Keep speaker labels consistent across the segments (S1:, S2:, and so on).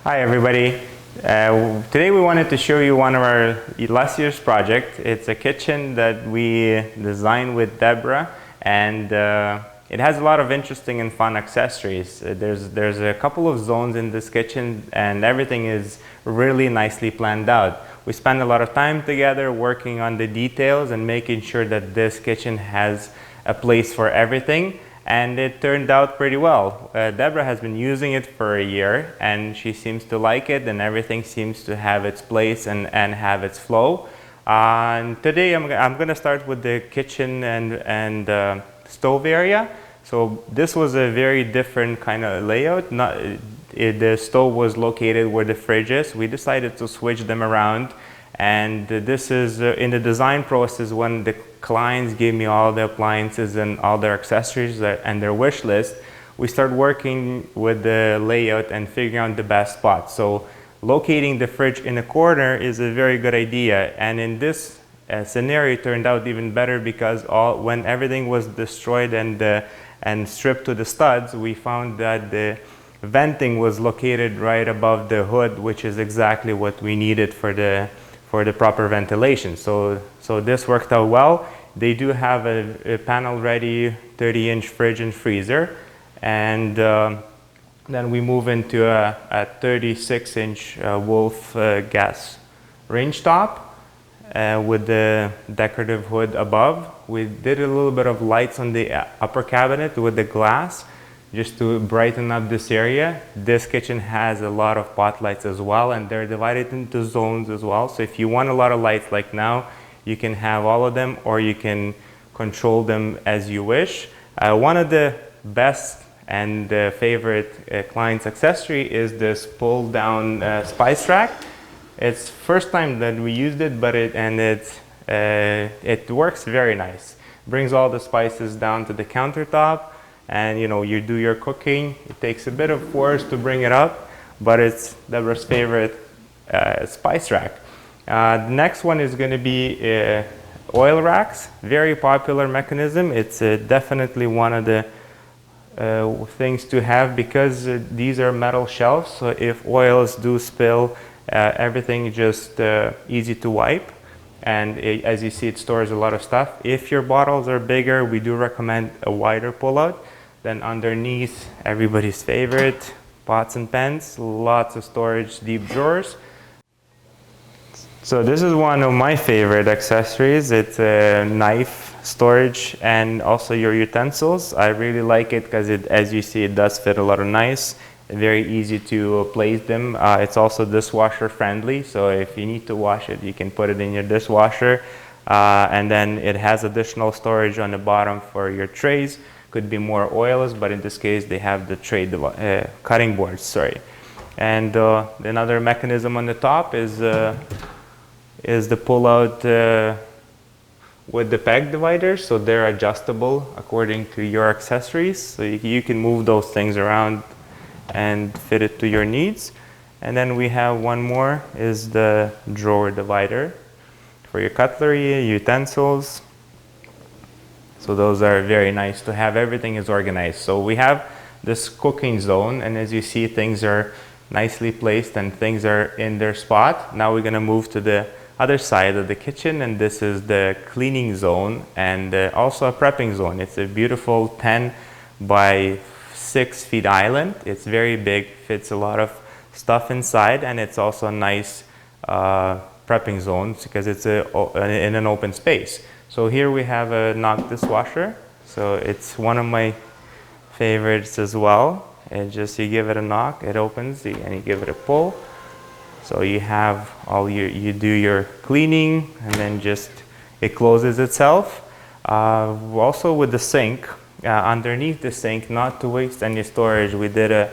S1: Hi everybody. Today we wanted to show you one of our last year's project. It's a kitchen that we designed with Debra, and it has a lot of interesting and fun accessories. There's a couple of zones in this kitchen, and everything is really nicely planned out. We spend a lot of time together working on the details and making sure that this kitchen has a place for everything. And it turned out pretty well. Debra has been using it for a year and she seems to like it, and everything seems to have its place and have its flow. And today I'm going to start with the kitchen and stove area. So this was a very different kind of layout. The stove was located where the fridge is. We decided to switch them around. And this is in the design process when the clients gave me all the appliances and all their accessories and their wish list. We start working with the layout and figuring out the best spot. So locating the fridge in a corner is a very good idea. And in this scenario, it turned out even better because when everything was destroyed and stripped to the studs, we found that the venting was located right above the hood, which is exactly what we needed for the proper ventilation. So this worked out well. They do have a panel ready 30-inch fridge and freezer, and then we move into a 36-inch Wolf gas range top with the decorative hood above. We did a little bit of lights on the upper cabinet with the glass just to brighten up this area. This kitchen has a lot of pot lights as well, and they're divided into zones as well. So if you want a lot of lights like now, you can have all of them, or you can control them as you wish. One of the best and favorite client's accessory is this pull down spice rack. It's first time that we used it, but it works very nice. Brings all the spices down to the countertop, and you do your cooking. It takes a bit of force to bring it up, but it's Debra's favorite spice rack. The next one is going to be oil racks. Very popular mechanism. It's definitely one of the things to have because these are metal shelves, so if oils do spill, everything is just easy to wipe. And as you see, it stores a lot of stuff. If your bottles are bigger, we do recommend a wider pullout. Then underneath, everybody's favorite, pots and pans, lots of storage, deep drawers. So this is one of my favorite accessories. It's a knife storage and also your utensils. I really like it because as you see, it does fit a lot of knives. Very easy to place them. It's also dishwasher friendly, so if you need to wash it, you can put it in your dishwasher. And then it has additional storage on the bottom for your trays. Could be more oils, but in this case they have the tray cutting boards, sorry. And another mechanism on the top is the pull-out with the peg dividers, so they're adjustable according to your accessories, so you can move those things around and fit it to your needs. And then we have one more, is the drawer divider for your cutlery, utensils. So those are very nice to have. Everything is organized. So we have this cooking zone, and as you see, things are nicely placed and things are in their spot. Now we're going to move to the other side of the kitchen, and this is the cleaning zone and also a prepping zone. It's a beautiful 10 by 6 feet island. It's very big, fits a lot of stuff inside, and it's also a nice prepping zone because it's in an open space. So here we have a knock dishwasher. So it's one of my favorites as well. And just you give it a knock, it opens, and you give it a pull. So you have you do your cleaning, and then just it closes itself. Also with the sink, underneath the sink, not to waste any storage, we did a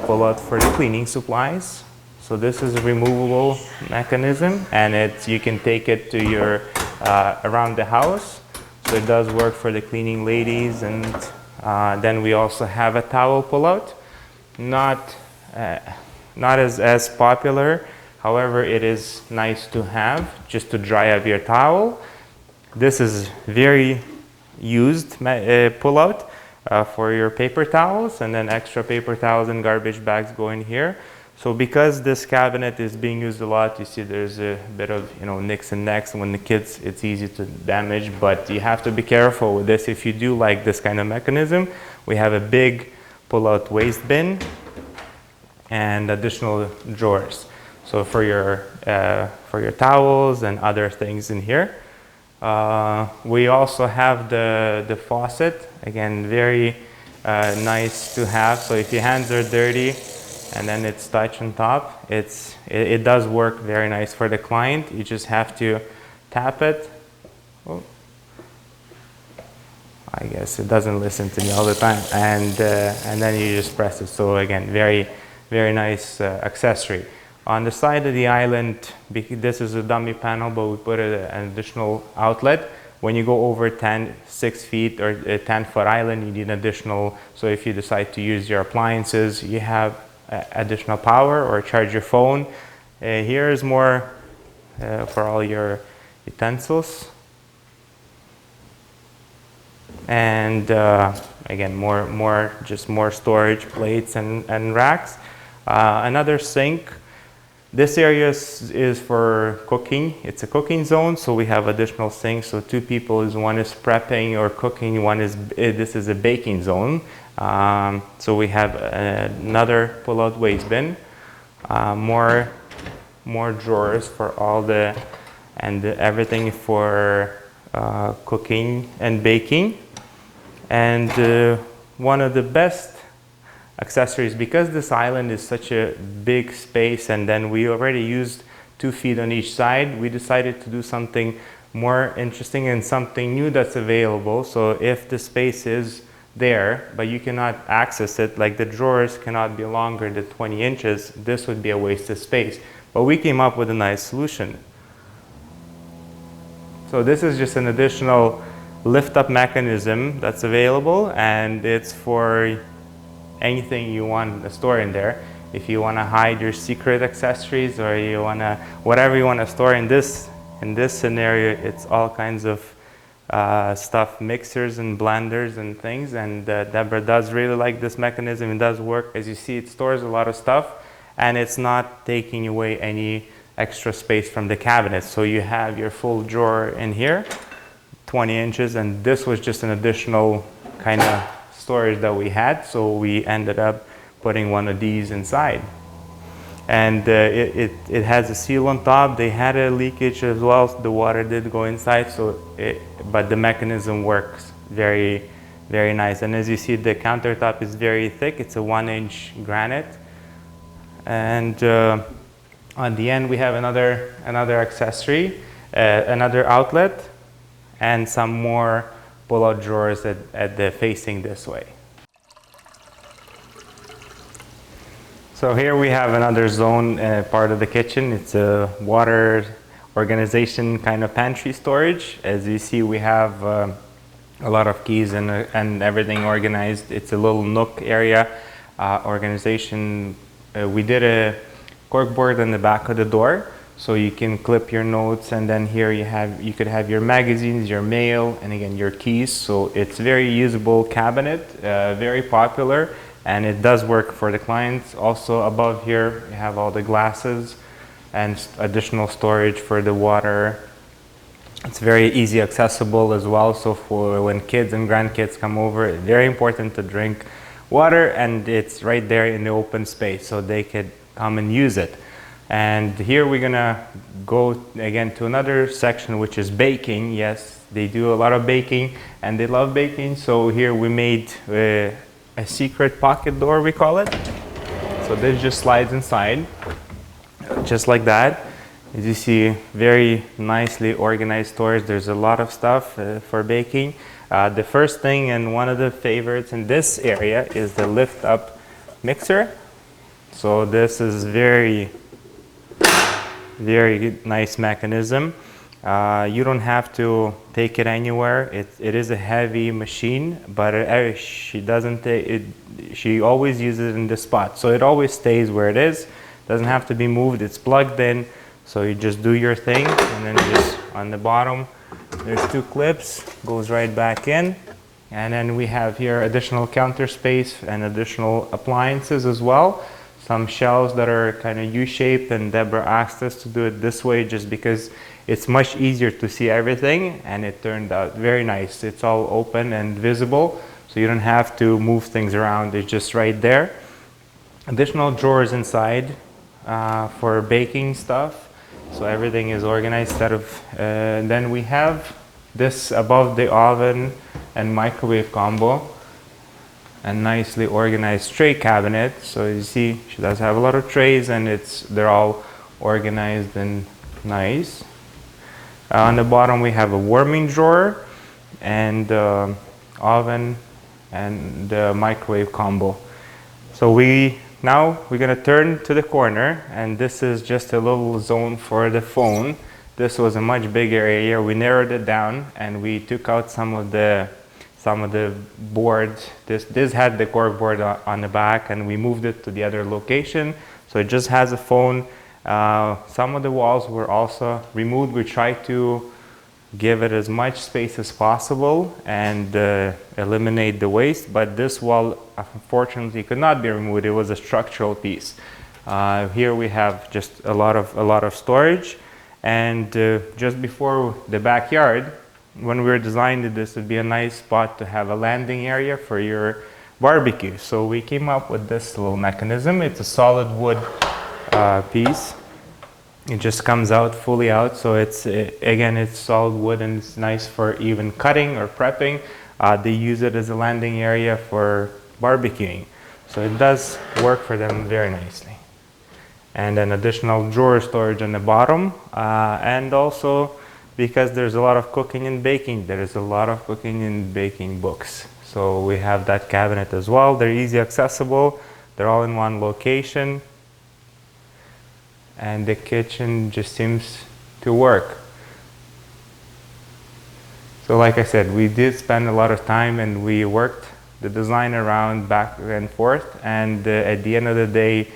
S1: pull out for the cleaning supplies. So this is a removable mechanism, and you can take it to your around the house. So it does work for the cleaning ladies. And then we also have a towel pullout. Not as popular, however it is nice to have just to dry up your towel. This is very used pullout for your paper towels, and then extra paper towels and garbage bags go in here. So because this cabinet is being used a lot, you see there's a bit of, nicks and necks. When the kids, it's easy to damage, but you have to be careful with this. If you do like this kind of mechanism, we have a big pull-out waste bin and additional drawers. So for your towels and other things in here. We also have the faucet, again, very nice to have. So if your hands are dirty and then it's touch on top, it does work very nice for the client. You just have to tap it. Oh. I guess it doesn't listen to me all the time, and then you just press it. So again, very, very nice accessory. On the side of the island, this is a dummy panel, but we put an additional outlet. When you go over 6 feet or a 10-foot island, you need additional. So if you decide to use your appliances, you have additional power, or charge your phone. Here is more for all your utensils. And again, more storage, plates and racks. Another sink. This area is for cooking. It's a cooking zone, so we have additional sinks. So two people, one is prepping or cooking, this is a baking zone. So we have another pull-out waste bin, more drawers for all everything for cooking and baking. And one of the best accessories, because this island is such a big space, and then we already used 2 feet on each side, we decided to do something more interesting and something new that's available. So if the space is there, but you cannot access it, like the drawers cannot be longer than 20 inches, this would be a waste of space. But we came up with a nice solution. So this is just an additional lift-up mechanism that's available, and it's for anything you want to store in there. If you want to hide your secret accessories, or you want to, whatever you want to store in this scenario, it's all kinds of stuff, mixers and blenders and things. And Debra does really like this mechanism. It does work. As you see, it stores a lot of stuff, and it's not taking away any extra space from the cabinet. So you have your full drawer in here, 20 inches, and this was just an additional kind of storage that we had, so we ended up putting one of these inside. And it has a seal on top. They had a leakage as well, so the water did go inside, but the mechanism works very, very nice. And as you see, the countertop is very thick. It's a 1-inch granite. And on the end, we have another accessory, another outlet, and some more pull-out drawers at the facing this way. So here we have another zone, part of the kitchen. It's a water organization kind of pantry storage. As you see, we have a lot of keys and everything organized. It's a little nook area organization. We did a corkboard on the back of the door, so you can clip your notes, and then here you could have your magazines, your mail, and again your keys. So it's very usable cabinet, very popular, and it does work for the clients. Also above here we have all the glasses and additional storage for the water. It's very easy accessible as well, so for when kids and grandkids come over, it's very important to drink water, and it's right there in the open space so they could come and use it. And here we're gonna go again to another section, which is baking. Yes, they do a lot of baking and they love baking. So here we made a secret pocket door, we call it. So this just slides inside, just like that. As you see, very nicely organized storage. There's a lot of stuff for baking. The first thing, and one of the favorites in this area, is the lift up mixer. So this is very nice mechanism. You don't have to take it anywhere. It is a heavy machine, but she doesn't take it. She always uses it in the spot, so it always stays where it is. Doesn't have to be moved. It's plugged in, so you just do your thing, and then just on the bottom, there's 2 clips. Goes right back in, and then we have here additional counter space and additional appliances as well. some shelves that are kind of U-shaped, and Debra asked us to do it this way just because it's much easier to see everything, and it turned out very nice. It's all open and visible, so you don't have to move things around. It's just right there. Additional drawers inside for baking stuff, so everything is organized. Then we have this above the oven and microwave combo, a nicely organized tray cabinet. So you see she does have a lot of trays, and they're all organized and nice. On the bottom we have a warming drawer and oven and microwave combo. So now we're gonna turn to the corner, and this is just a little zone for the phone. This was a much bigger area. We narrowed it down and we took out some of the boards. This had the cork board on the back, and we moved it to the other location. So it just has a phone. Some of the walls were also removed. We tried to give it as much space as possible and eliminate the waste, but this wall unfortunately could not be removed. It was a structural piece. Here we have just a lot of storage, and just before the backyard, when we were designing this would be a nice spot to have a landing area for your barbecue. So we came up with this little mechanism. It's a solid wood piece. It just comes out fully out, so again it's solid wood, and it's nice for even cutting or prepping. They use it as a landing area for barbecuing, so it does work for them very nicely. And then additional drawer storage on the bottom, and also because there's a lot of cooking and baking, there is a lot of cooking and baking books. So we have that cabinet as well. They're easy accessible. They're all in one location. And the kitchen just seems to work. So like I said, we did spend a lot of time, and we worked the design around back and forth. And at the end of the day,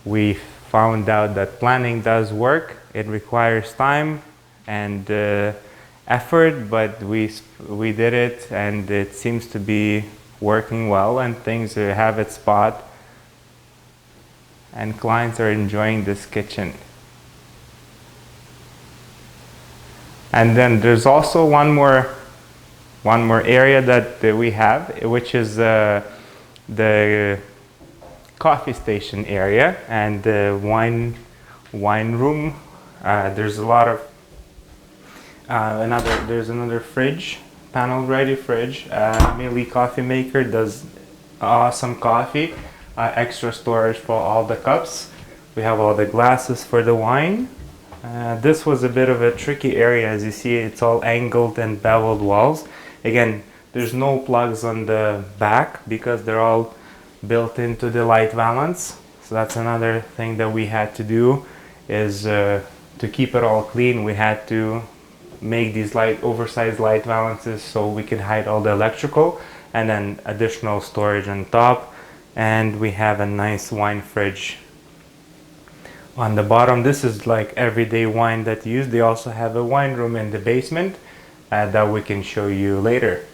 S1: we found out that planning does work. It requires time and effort, but we did it, and it seems to be working well, and things have its spot, and clients are enjoying this kitchen. And then there's also one more area that we have, which is the coffee station area and the wine room. There's a lot of there's another fridge, panel ready fridge. Millie coffee maker does awesome coffee. Extra storage for all the cups. We have all the glasses for the wine. This was a bit of a tricky area. As you see, it's all angled and beveled walls. Again, there's no plugs on the back because they're all built into the light valance. So that's another thing that we had to do, is to keep it all clean, we had to make these oversized light valances so we could hide all the electrical, and then additional storage on top. And we have a nice wine fridge on the bottom. This is like everyday wine that you use. They also have a wine room in the basement that we can show you later.